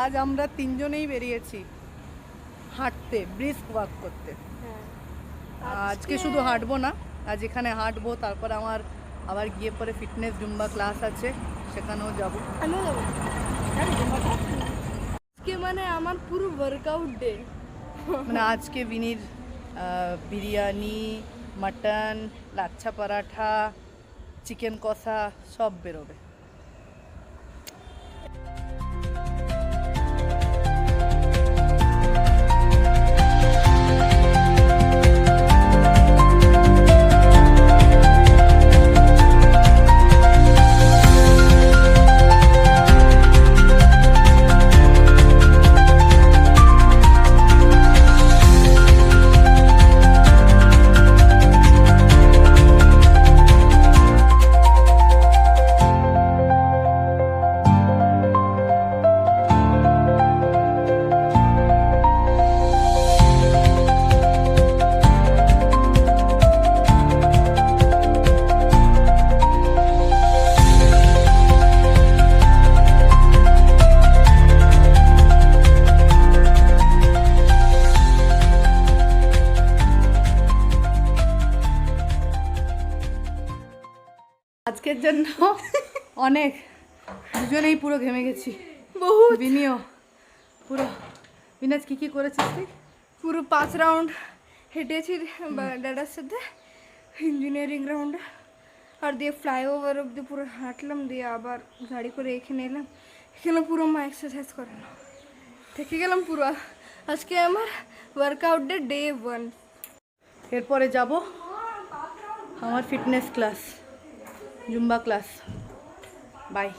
আজ আমরা তিনজনেই বেরিয়েছি হাঁটতে, ব্রিস্ক ওয়াক করতে। আজকে শুধু হাঁটবো না, আজ এখানে হাঁটবো, তারপর আমার আবার গিয়ে পরে ফিটনেস জুম্বা ক্লাস আছে, সেখানেও যাবো। আজকে মানে আমার পুরো ওয়ার্কআউট ডে। মানে আজকে বিনির বিরিয়ানি, মাটন, লাচ্ছা পরাঠা, চিকেন কষা সব বেরোবে। আজকের জন্য অনেক, দুজনেই পুরো ঘেমে গেছি বহু। বিনিও পুরো। বিনাজ কি কি করেছিস তুই? পুরো 5 রাউন্ড হেঁটেছি দাদার সাথে ইঞ্জিনিয়ারিং রাউন্ডে, আর দিয়ে ফ্লাইওভার অব্দি পুরো হাঁটলাম, দিয়ে আবার গাড়ি করে এখানে এলাম। এখানে পুরো মা এক্সারসাইজ করানো, থেকে গেলাম পুরো। আজকে আমার ওয়ার্কআউট ডে 1। এরপরে যাব আমার fitness class, Zumba class. By.